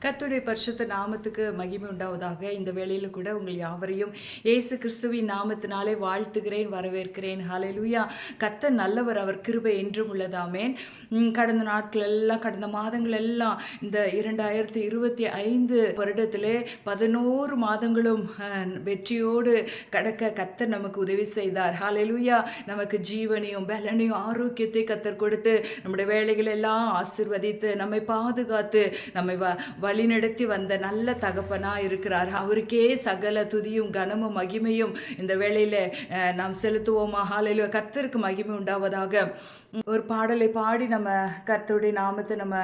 கர்த்தருடைய பரிசுத்த நாமத்துக்கு மகிமை உண்டாவதாக. இந்த வேளையில் கூட உங்கள் யாவரையும் இயேசு கிறிஸ்துவின் நாமத்தினாலே வாழ்த்துகிறேன், வரவேற்கிறேன். ஹல்லேலூயா. கர்த்தர் நல்லவர், அவர் கிருபை என்றும் உள்ளதாமேன். கடந்த நாட்கள் எல்லாம், கடந்த மாதங்கள் எல்லாம், இந்த 2025 வருடத்திலே 11 மாதங்களும் வெற்றியோடு கடக்க கர்த்தர் நமக்கு உதவி செய்தார். ஹல்லேலூயா. நமக்கு ஜீவனையும் பலனையும் ஆரோக்கியத்தை கர்த்தர் கொடுத்து நம்முடைய வேலைகள் எல்லாம் ஆசீர்வதித்து நம்மை பாதுகாத்து நம்மை வழிநடத்தி வந்த நல்ல தகப்பனா இருக்கிறார். அவருக்கே சகல துதியும் கனமும் மகிமையும் இந்த வேளையில நாம் செலுத்துவோமா? ஹல்லேலூயா. கர்த்தருக்கு மகிமை உண்டாவதாக. ஒரு பாடலை பாடி நம்ம கர்த்தருடைய நாமத்தை நம்ம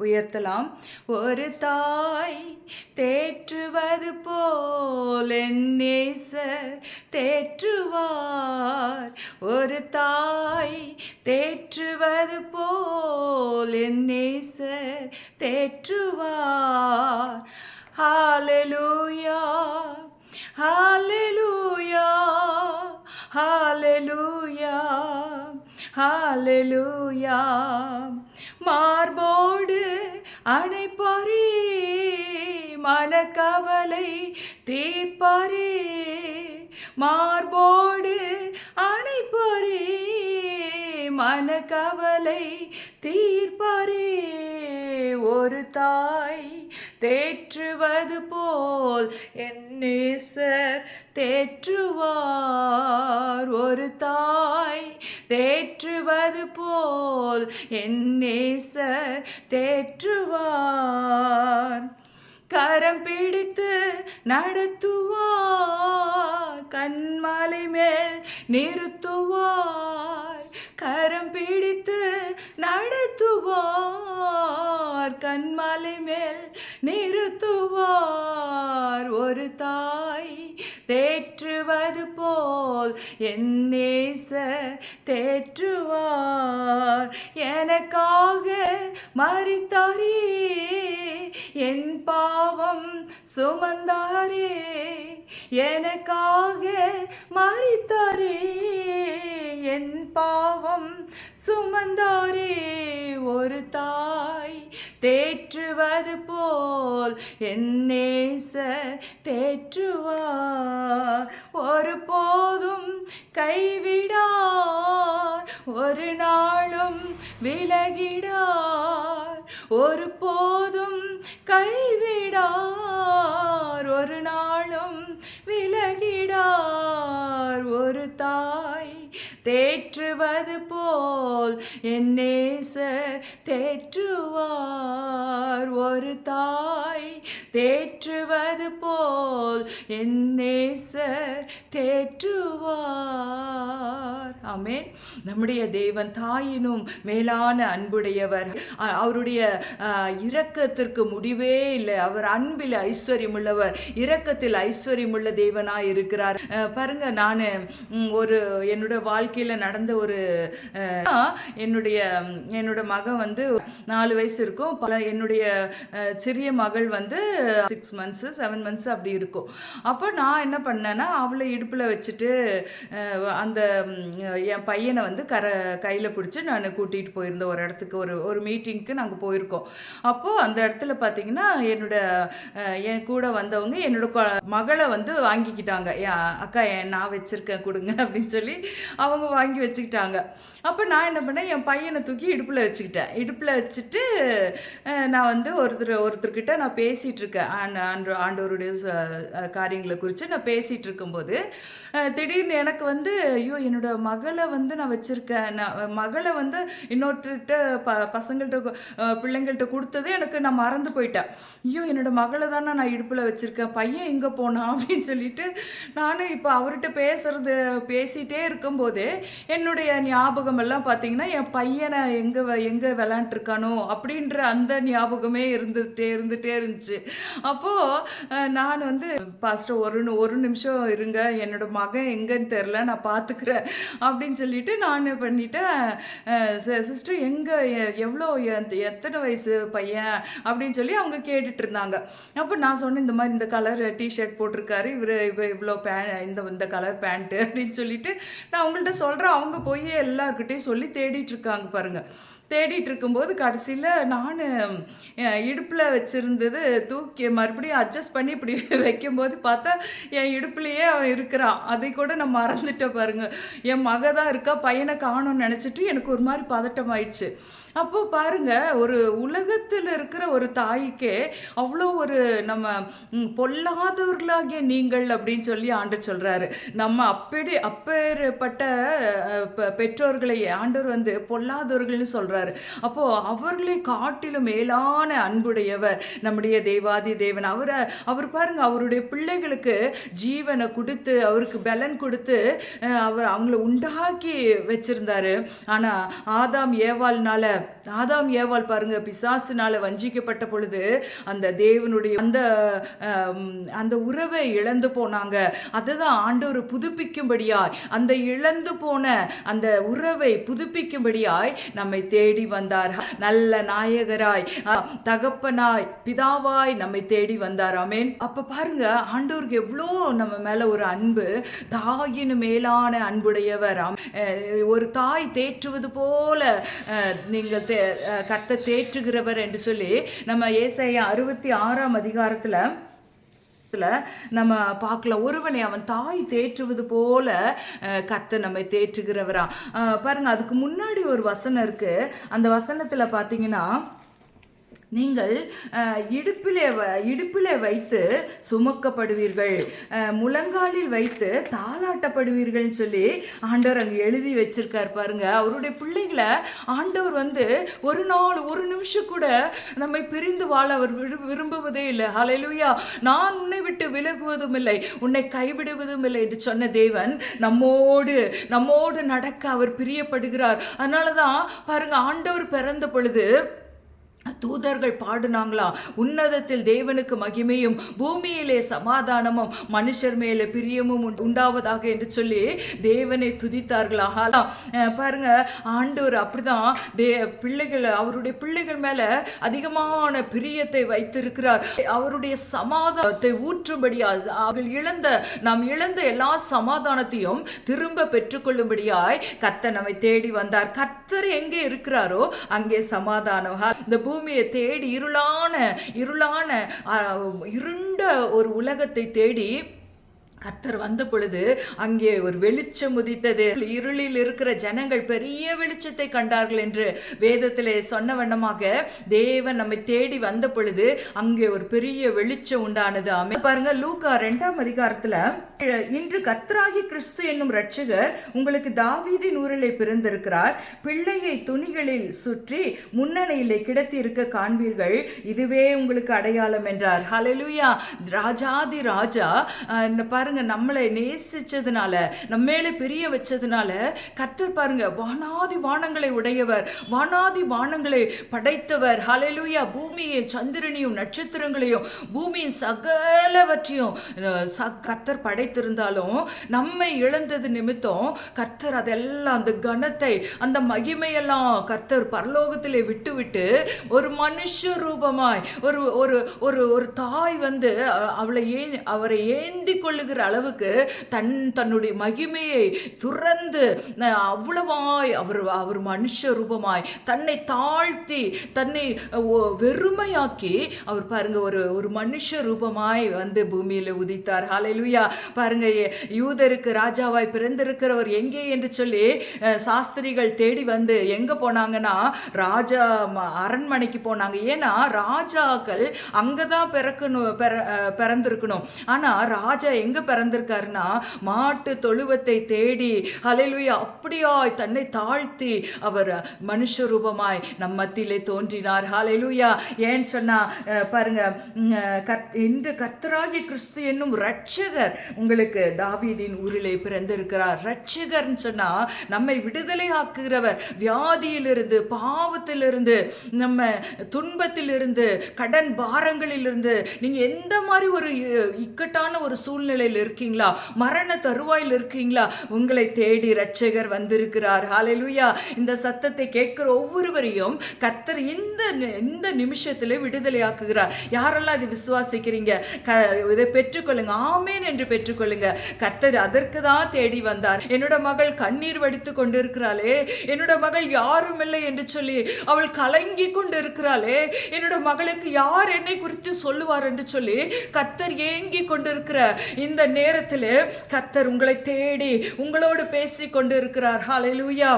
உயர்த்தலாம். ஒரு தாய் தேற்றுவது போல் என் நேசர் தேற்றுவார். ஒரு தாய் தேற்றுவது போல் என் நேசர் தேற்றுவார். ஹல்லேலூயா, ஹல்லேலூயா, ஹல்லேலூயா, ஹல்லேலூயா. மார்போடு அணைப்பாரே, மனக்கவலை தீர்ப்பாரே. மார்போடு அணைப்பாரே, மனக்கவலை தீர்ப்பாரே. ஒரு தாய் தேற்றுவது போல் என் நேசர் தேற்றுவார். ஒரு தாய் தேற்றுவது போல் என் நேசர் தேற்றுவார். கரம் பிடித்து நடத்துவார், கண்மலை மேல் நிறுத்துவார். கரம் பிடித்து நடத்துவார், கண்மலை மேல் நிறுத்துவார். ஒரு தாய் தேற்றுவது போல் என் நேசர் தேற்றுவார். எனக்காக மரித்தாரே, என் பாவம் சுமந்தாரே. எனக்காக மரித்தாரே, என் பாவம் சுமந்தாரே. ஒரு தாய் தேற்றுவது போல் என் நேசர் தேற்றுவார். ஒரு போதும் கைவிடார், ஒரு நாளும் விலகிடார். ஒரு போதும் கைவிடார், ஒரு நாளும் விலகிடார். ஒரு தாய் தேற்றுவது போல் என் நேசர் தேற்றுவார். ஒரு தாய் தேற்றுவது போல் என் நேசர் தேற்றுவார். ஆமென். நம்முடைய தேவன் தாயினும் மேலான அன்புடையவர். அவருடைய இரக்கத்திற்கு முடிவே இல்லை. அவர் அன்பில் ஐஸ்வர்யமுள்ளவர், இரக்கத்தில் ஐஸ்வர்யமுள்ள தேவனாய் இருக்கிறார். பாருங்க, நான் என்னோட வாழ்க்கையில் நடந்த ஒரு என்னோட மகன் வந்து 4 வயசு இருக்கும். என்னுடைய சிறிய மகள் வந்து 6 months 7 months அப்படி இருக்கும். அப்போ நான் என்ன பண்ணேன்னா, அவளை இடுப்பில் வச்சுட்டு அந்த என் பையனை வந்து கையில் பிடிச்சி நான் கூட்டிகிட்டு போயிருந்தேன் ஒரு இடத்துக்கு. ஒரு மீட்டிங்க்கு நாங்கள் போயிருக்கோம். அப்போது அந்த இடத்துல பார்த்தீங்கன்னா என் கூட வந்தவங்க என்னோட மகளை வந்து வாங்கிக்கிட்டாங்க. அக்கா நான் வச்சுருக்கேன் கொடுங்க அப்படின்னு சொல்லி அவங்க வாங்கி வச்சுக்கிட்டாங்க. அப்போ நான் என்ன பண்ணேன், என் பையனை தூக்கி இடுப்பில் வச்சுக்கிட்டேன். இடுப்பில் வச்சுட்டு நான் வந்து ஒருத்தர்கிட்ட நான் பேசிகிட்டு இருக்கேன். ஆண்டவருடைய காரியங்களை குறித்து நான் பேசிகிட்டு இருக்கும்போது திடீர்னு எனக்கு வந்து, ஐயோ என்னோட மகளை வந்து நான் வச்சுருக்கேன், நான் மகளை வந்து இன்னொருத்தர்கிட்ட பசங்கள்கிட்ட பிள்ளைங்கள்ட்ட கொடுத்ததே எனக்கு நான் மறந்து போயிட்டேன். ஐயோ என்னோட மகளை தானே நான் இடுப்பில் வச்சுருக்கேன், பையன் எங்கே போனான் அப்படின்னு சொல்லிட்டு நானும் இப்போ அவர்கிட்ட பேசிகிட்டே இருக்கும்போதே என்னுடைய ஞாபகம் எல்லாம் பார்த்தீங்கன்னா, என் பையனை எங்கே விளையாண்டுருக்கானோ அப்படின்ற அந்த ஞாபகமே இருந்துகிட்டே இருந்துச்சு. அப்போது நான் வந்து பாஸ்டர் ஒரு நிமிஷம் இருங்க, என்னோட மகன் எங்கன்னு தெரில, நான் பார்த்துக்கிறேன் அப்படின்னு சொல்லிட்டு நான் பண்ணிட்டேன். சிஸ்டர் எங்கே, எவ்வளோ, எத்தனை வயசு பையன் அப்படின்னு சொல்லி அவங்க கேட்டுட்டு இருந்தாங்க. அப்போ நான் சொன்னேன், இந்த மாதிரி இந்த கலர் டிஷர்ட் போட்டிருக்காரு, இவ்வளோ இந்த கலர் பேண்ட்டு அப்படின்னு சொல்லிட்டு நான் அவங்கள்ட்ட சொல்கிறேன். அவங்க போய் எல்லாருக்கிட்டையும் சொல்லி தேடிட்டு இருக்காங்க பாருங்க. தேடிட்டு இருக்கும்போது கடைசியில் நான் இடுப்பில் வச்சுருந்தது தூக்கி மறுபடியும் அட்ஜஸ்ட் பண்ணி இப்படி வைக்கும்போது பார்த்தா என் இடுப்புலையே அவன் இருக்கிறான். அதை கூட நான் மறந்துட்டேன் பாருங்க. என் மக தான் இருக்கா, பையனை காணோம்னு நினச்சிட்டு எனக்கு ஒரு மாதிரி பதட்டம் ஆயிடுச்சு. அப்போ பாருங்க, ஒரு உலகத்தில் இருக்கிற ஒரு தாய்க்கே அவ்வளோ ஒரு நம்ம பொல்லாதவர்களாகிய நீங்கள் அப்படின்னு சொல்லி ஆண்டவர் சொல்றாரு. நம்ம அப்பேற்பட்ட பெற்றோர்களை ஆண்டவர் வந்து பொல்லாதவர்கள்னு சொல்றாரு. அப்போ அவர்களை காட்டிலும் மேலான அன்புடையவர் நம்முடைய தேவாதி தேவன். அவர் பாருங்க, அவருடைய பிள்ளைகளுக்கு ஜீவனை கொடுத்து அவருக்கு பலன் கொடுத்து அவர் அவங்கள உண்டாக்கி வச்சிருந்தாரு. ஆனா ஆதாம் ஏவாள் பாருங்க, பிசாசுனால வஞ்சிக்கப்பட்ட பொழுது அந்த தேவனுடைய அந்த உறவை இழந்து போனாங்க. அதுதான் ஆண்டவர் புதுப்பிக்கும்படியாய், அந்த இழந்து போன அந்த உறவை புதுப்பிக்கும்படியாய் நம்மை தேடி வந்தார். நல்ல நாயகராய், தகப்பனாய், பிதாவாய் நம்மை தேடி வந்தார். ஆமென். அப்ப பாருங்க, ஆண்டவருக்கு எவ்வளோ நம்ம மேல ஒரு அன்பு, தாயின் மேலான அன்புடையவர். ஒரு தாய் தேற்றுவது போல நீங்கள் கர்த்தர் தேற்றுகிறவர் என்று சொல்லி நம்ம ஏசாயா 66 அதிகாரத்துல நம்ம பார்க்கலாம். ஒருவனை அவன் தாய் தேற்றுவது போல கர்த்தர் நம்மை தேற்றுகிறவரா. பாருங்க, அதுக்கு முன்னாடி ஒரு வசனம் இருக்கு. அந்த வசனத்துல பாத்தீங்கன்னா, நீங்கள் இடுப்பிலே வைத்து சுமக்கப்படுவீர்கள், முழங்காலில் வைத்து தாளாட்டப்படுவீர்கள் சொல்லி ஆண்டவர் அங்கே எழுதி வச்சிருக்கார் பாருங்க. அவருடைய பிள்ளைகளை ஆண்டவர் வந்து ஒரு நாள் ஒரு நிமிஷம் கூட நம்மை பிரிந்து வாழ அவர் விரும்புவதே இல்லை. ஹல்லேலூயா. நான் உன்னை விட்டு விலகுவதும் இல்லை, உன்னை கைவிடுவதும் இல்லை என்று சொன்ன தேவன் நம்மோடு நடக்க அவர் பிரியப்படுகிறார். அதனாலதான் பாருங்க, ஆண்டவர் பிறந்த பொழுது தூதர்கள் பாடுனாங்களாம், உன்னதத்தில் தேவனுக்கு மகிமையும் பூமியிலே சமாதானமும் மனுஷர் மேலே பிரியமும் உண்டாவதாக என்று சொல்லி தேவனை துதித்தார்களாம். பாருங்க, ஆண்டவர் அப்படிதான் அவருடைய பிள்ளைகள் மேல அதிகமான பிரியத்தை வைத்திருக்கிறார். அவருடைய சமாதானத்தை ஊற்றும்படியா, நாம் இழந்த எல்லா சமாதானத்தையும் திரும்ப பெற்றுக்கொள்ளும்படியாய் கர்த்தர் நம்மை தேடி வந்தார். கர்த்தர் எங்கே இருக்கிறாரோ அங்கே சமாதானம். இந்த பூமியை தேடி இருண்ட ஒரு உலகத்தை தேடி கர்த்தர் வந்த பொழுது அங்கே ஒரு வெளிச்சம் உதித்தது. இருளில் இருக்கிற ஜனங்கள் பெரிய வெளிச்சத்தை கண்டார்கள் என்று வேதத்திலே சொன்ன வண்ணமாக தேவன் நம்மை தேடி வந்த பொழுது அங்கே ஒரு பெரிய வெளிச்சம் உண்டானது. பாருங்க, லூக்கா 2 அதிகாரத்துல, இன்று கர்த்தராகிய கிறிஸ்து என்னும் இரட்சகர் உங்களுக்கு தாவீதின் ஊரிலே பிறந்திருக்கிறார், பிள்ளையை துணிகளில் சுற்றி முன்னணியிலே கிடத்தி இருக்க காண்பீர்கள், இதுவே உங்களுக்கு அடையாளம் என்றார். ஹல்லேலூயா. ராஜாதி ராஜா பாருங்க, நம்மளை நேசிச்சதுனால, நம்ம மேலே பிரிய வச்சதுனால கர்த்தர் பாருங்க, வானாதி வானங்களை உடையவர், வானாதி வானங்களை படைத்தவர். ஹல்லேலூயா. பூமியை, சந்திரனையும் நட்சத்திரங்களையும் பூமியின் சகலவற்றையும் கர்த்தர் படைத்திருந்தாலும் நம்மை இழந்தது நிமித்தம் கர்த்தர் அதெல்லாம், அந்த கனத்தை, அந்த மகிமையெல்லாம் கர்த்தர் பரலோகத்திலே விட்டு ஒரு மனுஷ ரூபமாய் ஒரு தாய் வந்து அவரை ஏந்தி கொள்ளுகிற அளவுக்கு தன்னுடைய மகிமையை துறந்து அவ்வளவாய் அவர் மனுஷ ரூபமாய் தன்னை தாழ்த்தி தன்னை வெறுமையாக்கி அவர் பாருங்க ஒரு மனுஷ ரூபமாய் வந்து பூமியில உதித்தார். ஹல்லேலூயா. பாருங்க, யூதருக்கு ராஜாவாய் பிறந்திருக்கிறவர் எங்கே என்று சொல்லி சாஸ்திரிகள் தேடி வந்து எங்க போனாங்கன்னா ராஜா அரண்மனைக்கு போனாங்க. ஏன்னா ராஜாக்கள் அங்கதான் பிறந்திருக்கணும். ஆனா ராஜா எங்க பிறந்திருக்காருன்னா மாட்டு தொழுவத்தை தேடி, ஹல்லேலூயா, அப்படியாய் தன்னை தாழ்த்தி அவர் மனுஷ ரூபமாய் நம் மத்தியிலே தோன்றினார். ஹல்லேலூயா. ஏன்னு சொன்னா பாருங்க, இன்று கர்த்தராகிய கிறிஸ்து என்னும் இரட்சகர் உங்களுக்கு தாவீதின் ஊரிலே பிறந்திருக்கிறார். இரட்சகர்னு சொன்னா நம்மை விடுதலை ஆக்குகிறவர், வியாதியிலிருந்து, பாவத்திலிருந்து, நம்ம துன்பத்திலிருந்து, கடன் பாரங்களிலிருந்து, நீங்க எந்த மாதிரி ஒரு இக்கட்டான ஒரு சூழ்நிலையில சூழ்நிலையில் இருக்கீங்களா? மரண தருவாயில் இருக்கீங்களா? உங்களை தேடி இரட்சகர் வந்திருக்கிறார். ஹalleluya. இந்த சத்தத்தை கேட்கிற ஒவ்வொருவரையும் கர்த்தர் இந்த நிமிஷத்திலே விடுதலையாக்குகிறார். யாரெல்லாம் இதை விசுவாசிக்கிறீங்க? இதை பெற்றுக்கொள்ளுங்க. ஆமென் என்று பெற்றுக்கொள்ளுங்க. கர்த்தர் அதற்கு தான் தேடி வந்தார். என்னோட மகள் கண்ணீர் வடித்துக் கொண்டிருக்கிறாளே, என்னோட மகள் யாரும் இல்லை என்று சொல்லி அவள் கலங்கி கொண்டிருக்கிறாளே, என்னோட மகளுக்கு யார் என்னை குறித்து சொல்லுவார் என்று சொல்லி கர்த்தர் ஏங்கி கொண்டிருக்கிற இந்த நேரத்தில் கர்த்தர் உங்களை தேடி உங்களோடு பேசி கொண்டிருக்கிறார். ஹalleluya.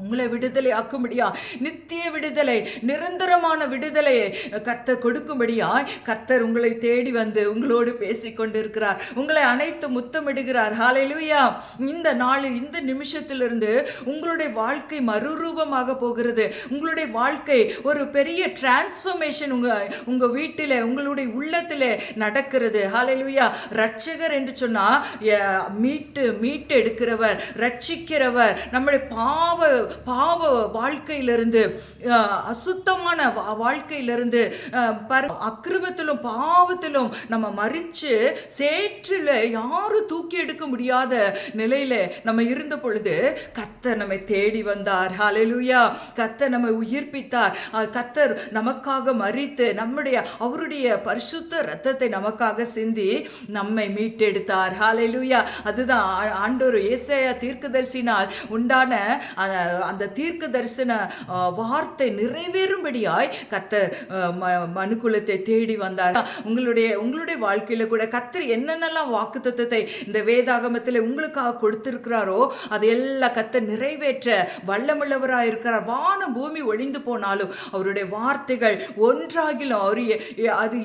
உங்களை விடுதலை ஆக்கும்படியா, நித்திய விடுதலை, நிரந்தரமான விடுதலையை கர்த்தர் கொடுக்கும்படியாய் கர்த்தர் உங்களை தேடி வந்து உங்களோடு பேசி கொண்டிருக்கிறார். உங்களை அனைத்து முத்தமிடுகிறார். ஹalleluya. இந்த நாளில் இந்த நிமிஷத்திலிருந்து உங்களுடைய வாழ்க்கை மறுரூபமாக போகிறது. உங்களுடைய வாழ்க்கை ஒரு பெரிய டிரான்ஸ்ஃபர்மேஷன் உங்க வீட்டிலே, உங்களுடைய உள்ளத்திலே நடக்கிறது. ஹalleluya. ரட்சகர் என்று சொன்னா மீட்டு எடுக்கிறவர், ரட்சிக்கிறவர், நம்முடைய பாவ வாழ்க்கையிலிருந்து, அசுத்தமான வாழ்க்கையிலிருந்து, அக்கிரமத்திலும் பாவத்திலும் நம்ம மறிச்சு சேற்றில் யாரும் தூக்கி எடுக்க முடியாத நிலையில நம்ம இருந்த பொழுது கர்த்தர் நம்மை தேடி வந்தார். ஹalleluya. கர்த்தர் நம்மை உயிர்ப்பித்தார். கர்த்தர் நமக்காக மரித்து அவருடைய பரிசுத்த இரத்தத்தை நமக்காக சிந்தி நம்மை மீட்டெடுத்தார். ஹalleluya. அதுதான் ஆண்டவர் ஏசாயா தீர்க்கதரிசினால் உண்டான அந்த தீர்க்க தரிசன வார்த்தை நிறைவேறும்படியாய் கர்த்தர் மனுக்குலத்தை தேடி வந்தார். உங்களுடைய வாழ்க்கையில கூட கர்த்தர் என்னென்னலாம் வாக்குத்தத்தத்தை இந்த வேதாகமத்தில் உங்களுக்காக கொடுத்திருக்கிறாரோ அதையெல்லாம் கர்த்தர் நிறைவேற்ற வல்லமுள்ளவராய் இருக்கிறார். வானம் பூமி ஒழிந்து போனாலும் அவருடைய வார்த்தைகள் ஒன்றாகிலும் அது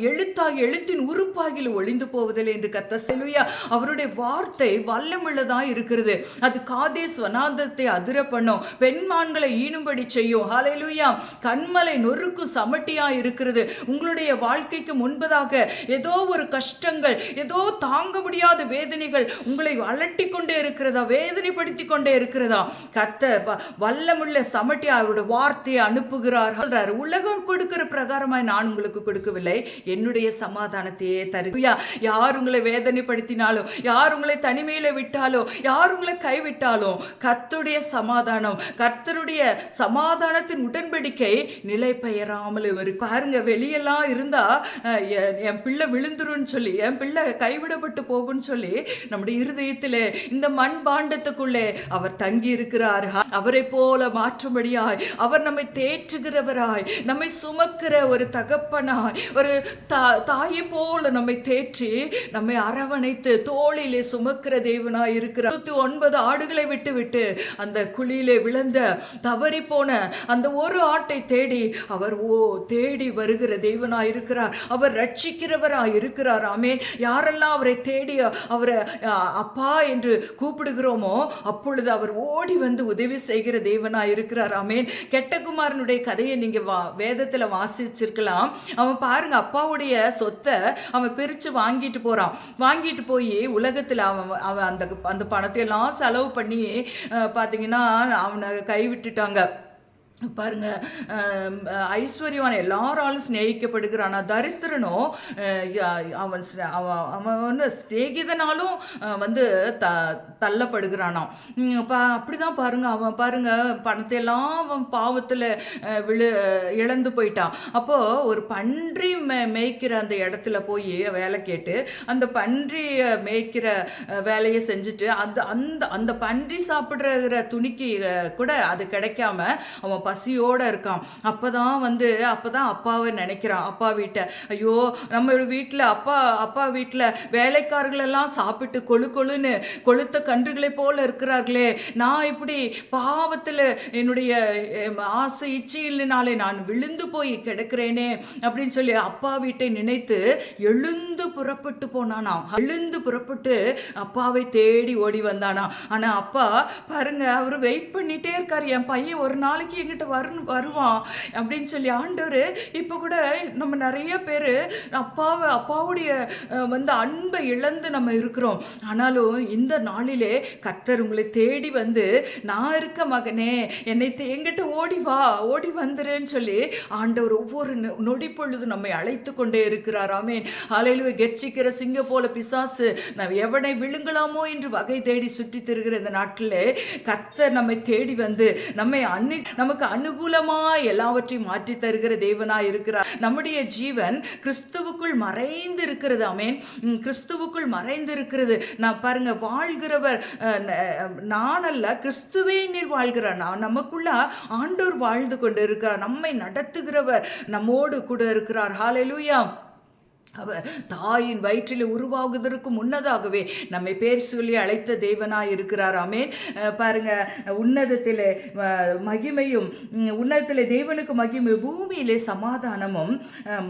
எழுத்தின் உறுப்பாகிலும் ஒழிந்து போவதில்லை என்று கர்த்தர் சொல்லுயா. அவருடைய வார்த்தை வல்லமுள்ளதாய் இருக்கிறது. அது காதேஸ் வனாந்தரத்தை அதிர பண்ணும், பெண்மான்களை ஈனும்படி செய்யும். ஹalleluya. கண்மலை நொறுக்கு சமட்டியா இருக்கிறது. உங்களுடைய வாழ்க்கைக்கு முன்பதாக ஏதோ ஒரு கஷ்டங்கள், ஏதோ தாங்க முடியாத வேதனைகள் உங்களை அலட்டி கொண்டே இருக்கிறதா, வேதனைப்படுத்தி கொண்டே இருக்கிறதா? கர்த்தர் வல்லமுள்ள சமட்டியா அவருடைய வார்த்தையை அனுப்புகிறார். உலகம் கொடுக்கிற பிரகாரமாய் நான் உங்களுக்கு கொடுக்கவில்லை, என்னுடைய சமாதானத்தையே தருவியா. யார் உங்களை வேதனைப்படுத்தினாலும், யார் உங்களை தனிமையில விட்டாலோ, யார் உங்களை கைவிட்டாலும் கர்த்தருடைய சமாதானம், கர்த்தருடைய சமாதானத்தின் உடன்படிக்கை நிலை பெயராமல் இருக்கு. பாருங்க, வெளியெல்லாம் இருந்தா என் பிள்ளை விழுந்துருன்னு சொல்லி, என் பிள்ளை கைவிடப்பட்டு போகும்னு சொல்லி நம்முடைய இருதயத்திலே இந்த மண் பாண்டத்துக்குள்ளே அவர் தங்கி இருக்கிறார். அவரை போல மாற்றும்படியாய், அவர் நம்மை தேற்றுகிறவராய், நம்மை சுமக்கிற ஒரு தகப்பனாய், ஒரு தாயை போல நம்மை தேற்றி நம்மை அரவணைத்து தோளிலே சுமக்கிற தேவனாய் இருக்கிறார். 9 ஆடுகளை விட்டு அந்த குழியிலே விழுந்த தவறி போன அந்த ஒரு ஆட்டை தேடி அவர் தேடி வருகிற தேவனாய் இருக்கிறார். அவர் ரட்சிக்கிறவராய் இருக்கிறார். ஆமென். யாரெல்லாம் அவரை தேடி அவரை அப்பா என்று கூப்பிடுகிறோமோ அப்பொழுது அவர் ஓடி வந்து உதவி செய்கிற தேவனாய் இருக்கிறார். ஆமென். கெட்டகுமாரனுடைய கதையை நீங்க வேதத்துல வாசிச்சிருக்கலாம். அவன் பாருங்க, அப்பாவுடைய சொத்தை அவன் பிரிச்சு வாங்கிட்டு போறான். வாங்கிட்டு போய் உலகத்துல அவன் அந்த பணத்தை எல்லாம் செலவு பண்ணி பாத்தீங்கன்னா அவனை கைவிட்டுட்டாங்க. பாருங்க, ஐஸ்வர்யவான் எல்லாராலும் ஸ்நேகிக்கப்படுகிறான். தரித்திரனோ அவன் ஸ்நேகிதனாலும் தள்ளப்படுகிறானாம். அப்படிதான் பாருங்க, அவன் பாருங்க பணத்தை எல்லாம் அவன் பாவத்தில் இழந்து போயிட்டான். அப்போ ஒரு பன்றி மேய்க்கிற அந்த இடத்துல போய் வேலை கேட்டு அந்த பன்றி மேய்க்கிற வேலையை செஞ்சுட்டு அந்த பன்றி சாப்பிடுற துணிக்கு கூட அது கிடைக்காம அவன் பசியோடு இருக்கான். அப்பதான் அப்பாவை நினைக்கிறான். அப்பா வீட்டை, ஐயோ நம்ம வீட்டில் அப்பா வீட்டில் வேலைக்காரர்கள் எல்லாம் சாப்பிட்டு கொழுன்னு கொளுத்த கன்றுகளை போல இருக்கிறார்களே, நான் இப்படி பாவத்தில் என்னுடைய ஆசை இச்சையினாலே நான் விழுந்து போய் கிடக்கிறேனே அப்படின்னு சொல்லி அப்பா வீட்டை நினைத்து எழுந்து புறப்பட்டு போனானாம். எழுந்து புறப்பட்டு அப்பாவை தேடி ஓடி வந்தானா. ஆனா அப்பா பாருங்க, அவர் வெயிட் பண்ணிட்டே இருக்காரு. என் பையன் ஒரு நாளைக்கு என்கிட்ட வருவான் அப்படின்னு சொல்லி ஆண்டவர் இப்போ கூட நம்ம நிறைய பேர் அப்பாவுடைய வந்து அன்பை இழந்து நம்ம இருக்கிறோம். ஆனாலும் இந்த நாளிலே கர்த்தர் உங்களை தேடி வந்து, நான் இருக்க மகனே, என்கிட்ட ஓடி வந்துருன்னு சொல்லி ஆண்டவர் ஒவ்வொரு நொடி பொழுது நம்மை அழைத்து கொண்டே இருக்கிறார். ஆமென். ஹல்லேலூயா. கெர்ச்சிக்கிற சிங்கம் போல பிசாசு நாம் எவனை விழுங்கலாமோ என்று வகை தேடி சுற்றி திரிகிற இந்த நாட்டிலே கர்த்தர் நம்மை தேடி வந்து நமக்கு அனுகூலமா எல்லாவற்றையும் மாற்றி தருகிற தேவனாய் இருக்கிறார். நம்முடைய ஜீவன் கிறிஸ்துவுக்குள் மறைந்து இருக்கிறது. ஆமென். கிறிஸ்துவுக்குள் மறைந்து இருக்கிறது. நான் பாருங்க, வாழ்கிறவர் நான் அல்ல, கிறிஸ்துவே நீர் வாழ்கிறார். நமக்குள்ள ஆண்டவர் வாழ்ந்து கொண்டு இருக்கிறார். நம்மை நடத்துகிறவர் நம்மோடு கூட இருக்கிறார். ஹல்லேலூயா. அவர் தாயின் வயிற்றில் உருவாகுவதற்கு முன்னதாகவே நம்மை பேர் சொல்லி அழைத்த தேவனாய் இருக்கிறார். ஆமென். பாருங்க, உன்னதத்திலே மகிமையும், உன்னதத்திலே தேவனுக்கு மகிமை, பூமியிலே சமாதானமும்,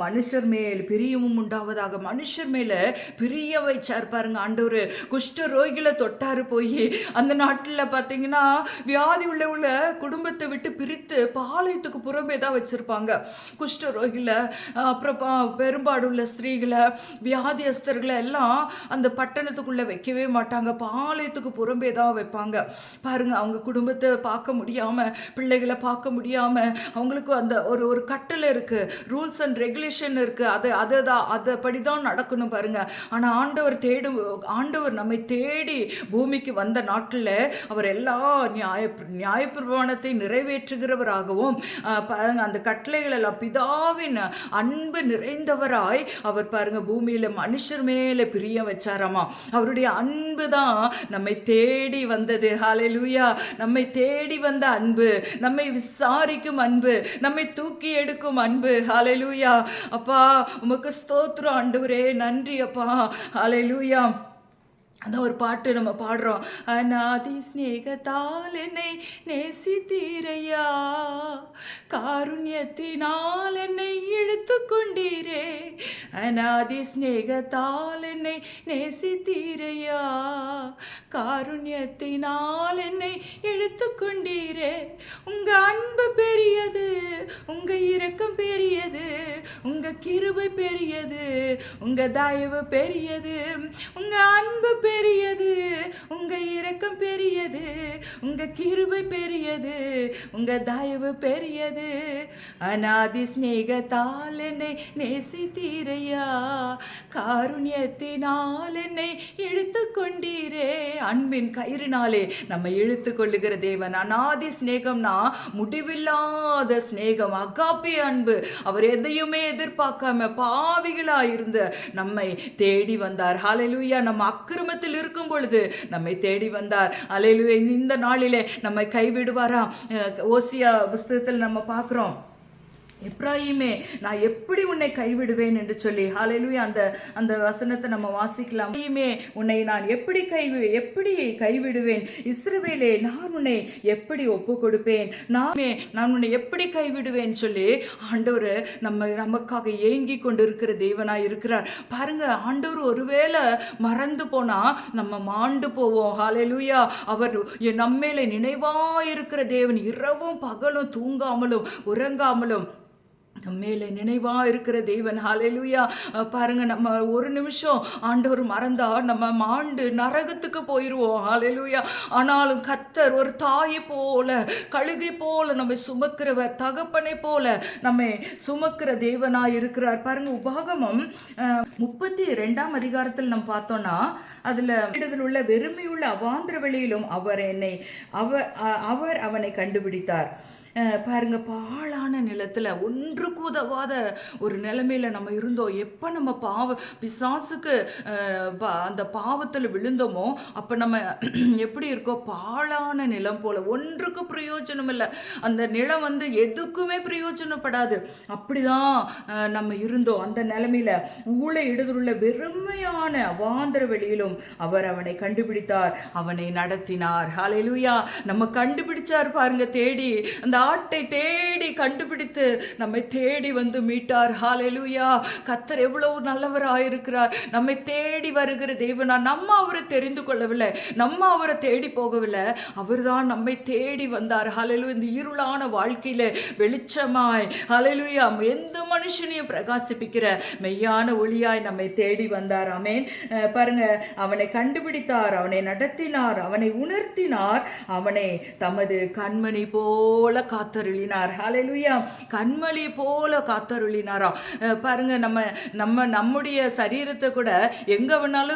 மனுஷர் மேல் பிரியமும் உண்டாவதாக. மனுஷர் மேல பிரிய வைச்சார். பாருங்க, ஆண்டவர் குஷ்ட ரோகில தொட்டாரு. போய் அந்த நாட்டில் பார்த்தீங்கன்னா வியாதி உள்ள குடும்பத்தை விட்டு பிரித்து பாளையத்துக்கு புறம்பே தான் வச்சிருப்பாங்க குஷ்ட ரோகில. அப்புறம் பெரும்பாடுள்ள ஸ்திரீ வியாதியஸ்தர்களை எல்லாம் அந்த பட்டணத்துக்குள்ள வைக்கவே மாட்டாங்க, பாளையத்துக்கு புறம்பே தான் வைப்பாங்க. பாருங்க, அவங்க குடும்பத்தை பார்க்க முடியாம, பிள்ளைகளை பார்க்க முடியாம, அவங்களுக்கு அந்த ஒரு கட்டளை இருக்கு, ரூல்ஸ் அண்ட் ரெகுலேஷன் இருக்கு, அதைப்படிதான் நடக்கணும். பாருங்க, ஆனா ஆண்டவர் நம்மை தேடி பூமிக்கு வந்த நாட்டில் அவர் எல்லா நியாயப்பிரமாணத்தை நிறைவேற்றுகிறவராகவும் பாருங்க, அந்த கட்டளைகள் எல்லாம் பிதாவின் அன்பு நிறைந்தவராய் அவர் பாருங்க பூமியில மனுஷர் மேல பிரிய வச்சாராமா. அவருடைய அன்பு தான் நம்மை தேடி வந்தது. ஹல்லேலூயா. நம்மை தேடி வந்த அன்பு, நம்மை விசாரிக்கும் அன்பு, நம்மை தூக்கி எடுக்கும் அன்பு. ஹல்லேலூயா. அப்பா உமக்கு ஸ்தோத்திரம் ஆண்டவரே, நன்றி அப்பா. ஹல்லேலூயா. அந்த ஒரு பாட்டு நம்ம பாடுறோம். அநாதி ஸ்நேகத்தால் என்னை நேசித்தீரையா, காருண்யத்தினால் என்னை இழுத்து கொண்டீரே. அநாதி ஸ்நேகத்தால் என்னை நேசித்தீரையா, காருண்யத்தினால் என்னை இழுத்து கொண்டீரே. உங்க அன்பு பெரியது, உங்க இரக்கம் பெரியது, உங்க கிருபை பெரியது, உங்க தயவு பெரியது, உங்க அன்பு பெரியது, உங்க இரக்கம் பெரியது, உங்க கிருபை பெரியது, உங்க தயவு பெரியது. அநாதி ஸ்நேகத்தால் என்னை நேசித்தீரையா, காருண்யத்தினால் என்னை இழுத்து கொண்டீரே. அன்பின் கயிறினாலே நம்ம இழுத்து கொள்ளுகிற தேவன். அநாதி ஸ்நேகம்னா முடிவில்லாத ஸ்நேகம், அகாப்பே அன்பு. அவர் எதையுமே எதிர்பார்க்காம பாவிகளா இருந்த நம்மை தேடி வந்தார். ஹல்லேலூயா. நம்ம அக்கிரமத்தில் இருக்கும் பொழுது நம்மை தேடி வந்தார். ஹல்லேலூயா. இந்த நாளிலே நம்மை கைவிடுவாரா? ஓசியா புஸ்தகத்தில் நம்ம பார்க்கிறோம், எப்ராயிமே நான் எப்படி உன்னை கைவிடுவேன் என்று சொல்லி. ஹல்லேலூயா. அந்த வசனத்தை நம்ம வாசிக்கலாம். உன்னை நான் எப்படி கைவிடுவேன், இஸ்ரவேலே நான் உன்னை எப்படி ஒப்பு கொடுப்பேன், நான் உன்னை எப்படி கைவிடுவேன் சொல்லி ஆண்டவர் நமக்காக ஏங்கி கொண்டிருக்கிற தேவனாய் இருக்கிறார். பாருங்க, ஆண்டவர் ஒருவேளை மறந்து போனா நம்ம மாண்டு போவோம். ஹல்லேலூயா. அவர் நம்மேலே நினைவாயிருக்கிற தேவன். இரவும் பகலும் தூங்காமலும் உறங்காமலும் மேலே நினைவா இருக்கிற தேவன். ஹல்லேலூயா. பாருங்க, நம்ம ஒரு நிமிஷம் ஆண்டவர் மறந்தா நம்ம மாண்டு நரகத்துக்கு போயிடுவோம். ஹல்லேலூயா. ஆனாலும் கர்த்தர் ஒரு தாயை போல, கழுகை போல நம்மை சுமக்கிறவர், தகப்பனை போல நம்மை சுமக்கிற தேவனாய் இருக்கிறார். பாருங்க, உபாகமம் 32ஆம் அதிகாரத்தில் நம்ம பார்த்தோம்னா, அதுல உள்ள வெறுமையுள்ள அவாந்திர வெளியிலும் அவர் அவனை கண்டுபிடித்தார். பாருங்க, பாழான நிலத்தில் ஒன்றுக்கு உதவாத ஒரு நிலைமையில நம்ம இருந்தோம். எப்போ நம்ம பிசாசுக்கு அந்த பாவத்தில் விழுந்தோமோ அப்போ நம்ம எப்படி இருக்கோம்? பாழான நிலம் போல, ஒன்றுக்கு பிரயோஜனம் இல்லை. அந்த நிலம் எதுக்குமே பிரயோஜனப்படாது. அப்படிதான் நம்ம இருந்தோம். அந்த நிலைமையில ஊழை இடுதலுள்ள வெறுமையான அவாந்தர வெளியிலும் அவர் அவனை கண்டுபிடித்தார், அவனை நடத்தினார். ஹல்லேலூயா. நம்ம கண்டுபிடிச்சார் பாருங்க, தேடி. அந்த ஆட்டை தேடி கண்டுபிடித்து நம்மை தேடி வந்து மீட்டார். ஹalleluya. கர்த்தர் எவ்வளவு நல்லவராயிருக்கிறார். நம்மை தேடி வருகிற தேவனா. நம்ம அவரை தெரிந்து கொள்ளவில்லை, நம்ம அவரை தேடி போகவில்லை, அவர்தான் நம்மை தேடி வந்தார். ஹalleluya. இந்த இருளான வாழ்க்கையில வெளிச்சமாய், ஹalleluya, எந்த மனுஷனையும் பிரகாசிப்பிக்கிற மெய்யான ஒளியாய் நம்மை தேடி வந்தார். ஆமென். பாருங்க, அவனை கண்டுபிடித்தார், அவனை நடத்தினார், அவனை உணர்த்தினார், அவனை தமது கண்மணி போல காத்தருளினார். ஹalleluya. கண்மணி போல காத்தருளினாரா. பாருங்க, நம்முடைய சரீரத்தை கூட எங்க வேணாலும்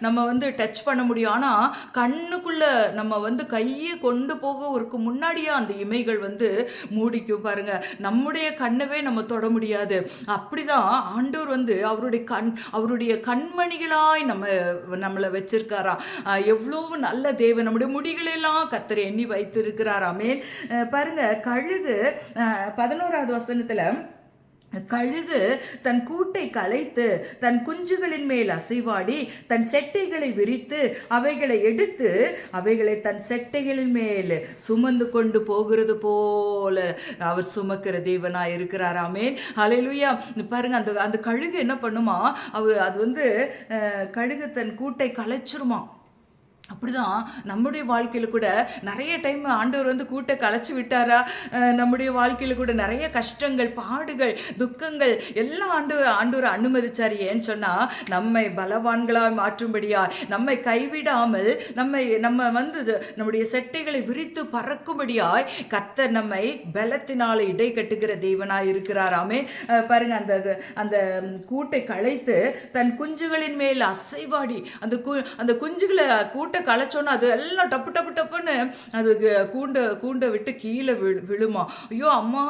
நம்ம வந்து டச் பண்ண முடியும். ஆனா கண்ணுக்குள்ள நம்ம வந்து கையை கொண்டு போக முன்னாடியே அந்த இமைகள் வந்து மூடிக்கும். பாருங்க, நம்முடைய கண்ணவே நம்ம தொட முடியாது. அப்படிதான் ஆண்டவர் வந்து அவருடைய கண்மணிகளாய் நம்மளை வச்சிருக்காரா. எவ்வளவு நல்ல தேவன். நம்முடைய முடிகளெல்லாம் கர்த்தர் எண்ணி வைத்திருக்கிறார். ஆமென். பாருங்க, கழுகு 11வது வசனத்துல, கழுகு தன் கூட்டை கலைத்து தன் குஞ்சுகளின் மேல் அசைவாடி தன் செட்டைகளை விரித்து அவைகளை எடுத்து அவைகளை தன் செட்டைகளின் மேல் சுமந்து கொண்டு போகிறது போல அவர் சுமக்கிற தேவனாய் இருக்கிறார். ஆமென். ஹல்லேலூயா. பாருங்க, அந்த கழுகு என்ன பண்ணுமா, அது வந்து கழுகு தன் கூட்டை கலைச்சிருமா. அப்படிதான் நம்முடைய வாழ்க்கையில் கூட நிறைய டைம் ஆண்டவர் வந்து கூட்டை கலைச்சி விட்டாரா. நம்முடைய வாழ்க்கையில் கூட நிறைய கஷ்டங்கள், பாடுகள், துக்கங்கள் எல்லாம் ஆண்டவர் அனுமதிச்சார். ஏன்னு சொன்னால் நம்மை பலவான்களாக மாற்றும்படியா, நம்மை கைவிடாமல் நம்ம வந்து நம்முடைய செட்டைகளை விரித்து பறக்கும்படியாய் கர்த்தர் நம்மை பலத்தினால இடை கட்டுகிற தேவனாய் இருக்கிறாராமே. பாருங்க, அந்த கூட்டை களைத்து தன் குஞ்சுகளின் மேல் அசைவாடி அந்த குஞ்சுகளை கூட்டை களைச்சோன்னா அது எல்லாம் டப்பு டப்பு டப்புன்னு அது கூண்டை விட்டு கீழே விழுமா. ஐயோ அம்மா,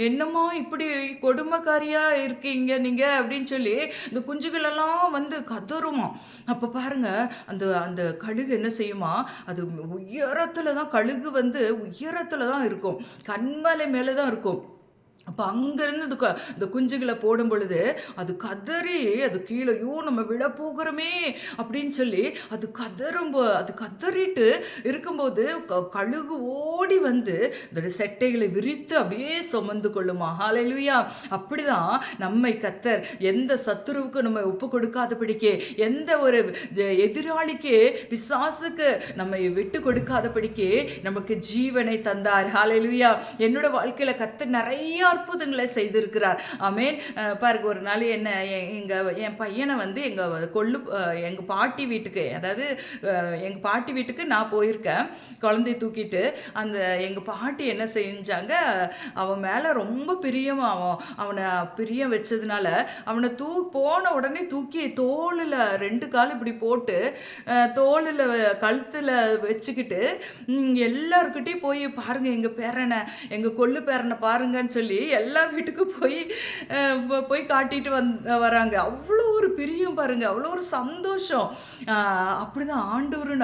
என்னம்மா இப்படி கொடுமைக்காரியா இருக்கீங்க நீங்க அப்படின்னு சொல்லி இந்த குஞ்சுகள் எல்லாம் வந்து கதறுமா. அப்ப பாருங்க, அந்த கழுகு என்ன செய்யுமா, அது உயரத்துல தான், கழுகு வந்து உயரத்துல தான் இருக்கும், கண்மலை மேலதான் இருக்கும். அப்போ அங்கேருந்து இந்த குஞ்சுகளை போடும் பொழுது அது கதறி அது கீழே, ஐயோ நம்ம விழ போகிறோமே அப்படின்னு சொல்லி அது கதறிட்டு இருக்கும்போது கழுகு ஓடி வந்து அதோட செட்டைகளை விரித்து அப்படியே சுமந்து கொள்ளுமா. ஹல்லேலூயா. அப்படிதான் நம்மை கர்த்தர் எந்த சத்துருவுக்கு நம்ம ஒப்பு கொடுக்காதபடிக்கு, எந்த ஒரு எதிராளிக்கு, பிசாசுக்கு நம்மை விட்டு கொடுக்காதபடிக்கு நமக்கு ஜீவனை தந்தார். ஹல்லேலூயா. என்னோட வாழ்க்கையில கர்த்தர் நிறைய அற்புதங்களை செய்திருக்கிறார். ஆமென். பாருங்க, ஒரு நாள் என் பையனை வந்து எங்க பாட்டி வீட்டுக்கு, அதாவது எங்க பாட்டி வீட்டுக்கு நான் போயிருக்கேன் குழந்தைய தூக்கிட்டு. எங்க பாட்டி என்ன செஞ்சாங்க, அவன் மேல ரொம்ப பிரியம், அவனை பிரியம் வச்சதுனால அவனை போன உடனே தூக்கி தோளில் 2 கால் இப்படி போட்டு தோளில் கழுத்துல வச்சுக்கிட்டு எல்லாருக்கிட்டையும் போய் பாருங்க எங்க பேரனை, எங்க கொள்ளு பேரனை பாருங்கன்னு சொல்லி எல்லா வீட்டுக்கும் போய் காட்டிட்டு வராங்க. அவ்வளோ ஒரு பிரியம் பாருங்க, அவ்வளோ ஒரு சந்தோஷம். அப்படிதான் ஆண்டவரும்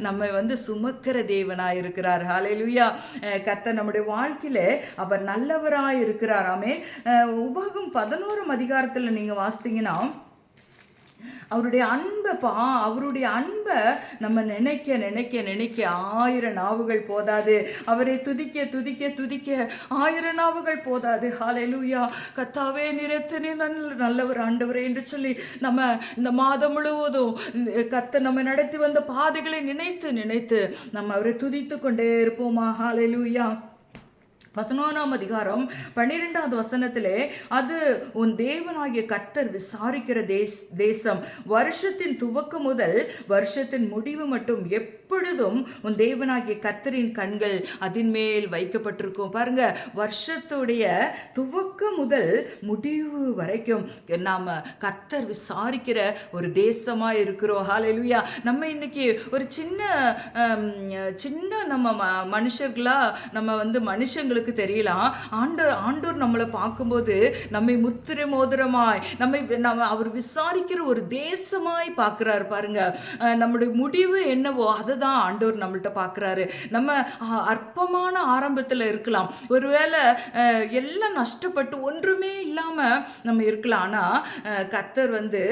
நம்ம வந்து சுமக்கிற தேவனாய் இருக்கிறார். ஹல்லேலூயா. கர்த்தர் நம்முடைய வாழ்க்கையில அவர் நல்லவராய் இருக்கிறார். ஆமென். உபாகம் 11ஆம் அதிகாரத்துல நீங்க வாசித்தீங்கன்னா அவருடைய அன்பை நம்ம நினைக்க 1000 நாவுகள் போதாது. அவரை துதிக்க 1000 நாவுகள் போதாது. ஹல்லேலூயா. கர்த்தாவே, நிறத்தனே நல்லவர் ஆண்டவரே என்று சொல்லி நம்ம இந்த மாதம் முழுவதும் கர்த்தர் நம்ம நடத்தி வந்த பாதைகளை நினைத்து நம்ம அவரை துதித்து கொண்டே இருப்போமா. ஹல்லேலூயா. 11ஆம் அதிகாரம் 12வது வசனத்திலே, அது உன் தேவனாகிய கர்த்தர் விசாரிக்கிற தேசம், வருஷத்தின் துவக்கம் முதல் வருஷத்தின் முடிவு மட்டும் எப்பொழுதும் உன் தேவனாகிய கர்த்தரின் கண்கள் அதன் மேல் வைக்கப்பட்டிருக்கும். பாருங்க, வருஷத்துடைய துவக்கம் முதல் முடிவு வரைக்கும் நாம கர்த்தர் விசாரிக்கிற ஒரு தேசமா இருக்கிறோம். ஹல்லேலூயா. நம்ம இன்னைக்கு ஒரு சின்ன நம்ம மனுஷர்களா நம்ம வந்து மனுஷங்களுக்கு உங்களுக்கு தெரியலாம். ஆண்டோர் நம்மளை பார்க்கும்போது நம்மை முத்திரை மோதிரமாய் அவர் விசாரிக்கிற ஒரு தேசமாய் பார்க்கிறாரு பாருங்க. நம்முடைய முடிவு என்னவோ அதை தான் ஆண்டவர் நம்மள்ட்ட பார்க்குறாரு. நம்ம அற்பமான ஆரம்பத்தில் இருக்கலாம், ஒருவேளை எல்லாம் நஷ்டப்பட்டு ஒன்றுமே இல்லாமல் நம்ம இருக்கலாம். ஆனால் கர்த்தர் வந்து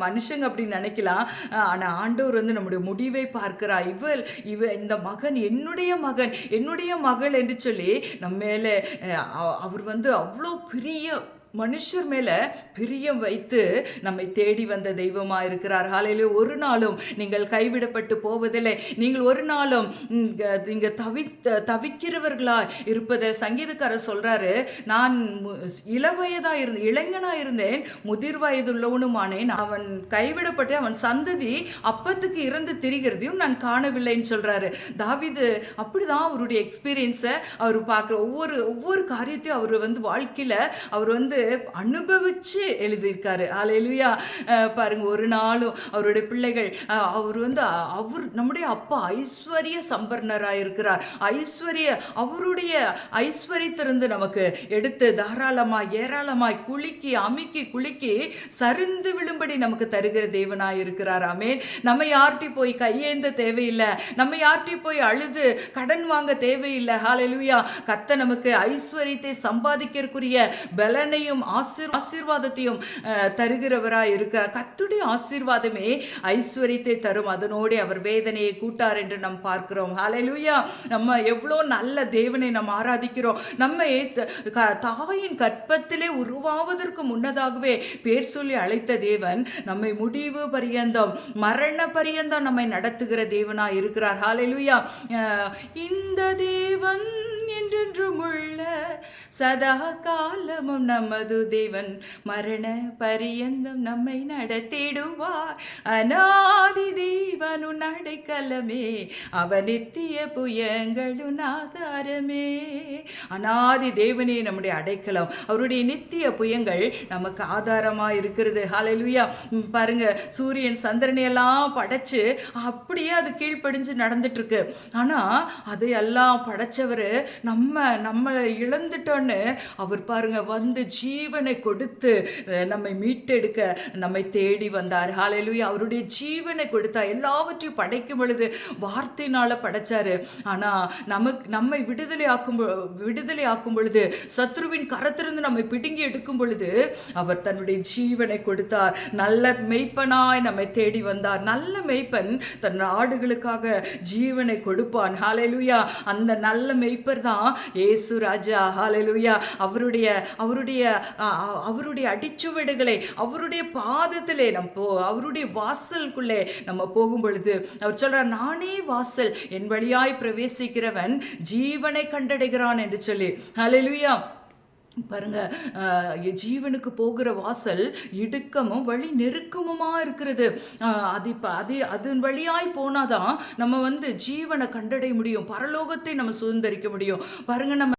மனுஷங்க அப்படின்னு நினைக்கலாம், ஆனால் ஆண்டவர் வந்து நம்முடைய முடிவை பார்க்கிறார். இந்த மகன் என்னுடைய மகள் என்று சொல்லி நம்ம மேலே அவர் வந்து அவ்வளோ பெரிய மனுஷர் மேல பிரியம் வைத்து நம்மை தேடி வந்த தெய்வமா இருக்கிறார். ஹல்லேலூயா. ஒரு நாளும் நீங்கள் கைவிடப்பட்டு போவதில்லை. நீங்கள் ஒரு நாளும் நீங்க தவிக்கிறவர்களா இருப்பதை சங்கீதக்காரர் சொல்றாரு. நான் இளைஞனா இருந்தேன், முதிர் வயதுள்ளவனுமானேன். அவன் கைவிடப்பட்டு அவன் சந்ததி அப்பத்துக்கு இறந்து திரிகிறதையும் நான் காணவில்லைன்னு சொல்றாரு. தாவீது அப்படிதான் அவருடைய எக்ஸ்பீரியன்ஸை அவர் பார்க்குற ஒவ்வொரு காரியத்தையும் அவர் வந்து வாழ்க்கையில அவர் வந்து அனுபவிச்சு எழுதியிருக்காரு. ஹல்லேலூயா. பாருங்க, ஒரு நாளும் அவருடைய பிள்ளைகள் அவர் நம்முடைய அப்பா ஐஸ்வர்ய சம்பர்ணராக இருக்கிறார். அவருடைய ஐஸ்வர்யத்திலிருந்து நமக்கு எடுத்து தாராளமாய் ஏராளமாய் குலுக்கி சரிந்து விழும்படி நமக்கு தருகிற தேவனாய் இருக்கிறார். ஆமென். நம்ம யார்ட்டி போய் கையேந்த தேவையில்லை, நம்ம யார்ட்டி போய் அழுது கடன் வாங்க தேவையில்லை. ஹல்லேலூயா. கர்த்தர் நமக்கு ஐஸ்வர்யத்தை சம்பாதிக்கிறதுக்குரிய பலனையும் ஆசீர்வாதத்தையும் தருகிறவராய் இருக்கிறார். கர்த்தருடைய ஆசீர்வாதமே ஐஸ்வர்யத்தை தரும், அதனோடு அவர் வேதனையை கூட்டார் என்று நாம் பார்க்கிறோம். ஹல்லேலூயா. நம்ம எவ்வளோ நல்ல தேவனை நாம் ஆராதிக்கிறோம். நம்மை தாயின் கற்பத்திலே உருவாவதற்கு முன்னதாகவே பேர் சொல்லி அழைத்த தேவன் நம்மை முடிவு பரியந்தம், மரண பரியந்தம் நம்மை நடத்துகிற தேவனாய் இருக்கிறார். ஹல்லேலூயா. இந்த தேவன் என்றென்றும் உள்ள சதா காலமும் நமது தேவன், மரண பரியந்தம் நம்மை நடத்திடுவார். அநாதி தேவனுன் அடைக்கலமே, அவன் நித்திய புயங்களுன் ஆதாரமே. அநாதி தேவனே நம்முடைய அடைக்கலம், அவருடைய நித்திய புயங்கள் நமக்கு ஆதாரமா இருக்கிறது. ஹல்லேலூயா. பாருங்க, சூரியன் சந்திரனையெல்லாம் படைச்சு அப்படியே அது கீழ்ப்படிஞ்சு நடந்துட்டு இருக்கு. ஆனா அதையெல்லாம் படைச்சவர் நம்மளை இழந்துட்டோன்னு அவர் பாருங்க வந்து ஜீவனை கொடுத்து நம்மை மீட்டெடுக்க நம்மை தேடி வந்தார். ஹல்லேலூயா. அவருடைய ஜீவனை கொடுத்தார். எல்லாவற்றையும் படைக்கும் பொழுது வார்த்தையினால படைச்சாரு. ஆனா நம்மை விடுதலை ஆக்கும் பொழுது, சத்ருவின் கரத்திலிருந்து நம்மை பிடுங்கி எடுக்கும் பொழுது அவர் தன்னுடைய ஜீவனை கொடுத்தார். நல்ல மெய்ப்பனாய் நம்மை தேடி வந்தார். நல்ல மெய்ப்பன் தன் ஆடுகளுக்காக ஜீவனை கொடுப்பான். ஹல்லேலூயா. அந்த நல்ல மெய்ப்பர் தான் இயேசு ராஜா. ஹல்லேலூயா. அவருடைய அடிச்சுவடுகளை அவருடைய பாதத்திலே அவருடைய வாசலுக்குள்ளே நம்ம போகும் பொழுது அவர் சொல்றார், நானே வாசல், என் வழியாய் பிரவேசிக்கிறவன் ஜீவனை கண்டடைகிறான் என்று சொல்லி. ஹல்லேலூயா. பாருங்க, ஜீவனுக்கு போகிற வாசல் இடுக்கமும் வழி நெருக்கமுமா இருக்கிறது. அதன் வழியாய் போனாதான் நம்ம வந்து ஜீவனை கண்டடைய முடியும், பரலோகத்தை நம்ம சுதந்திரிக்க முடியும். பாருங்க, நம்ம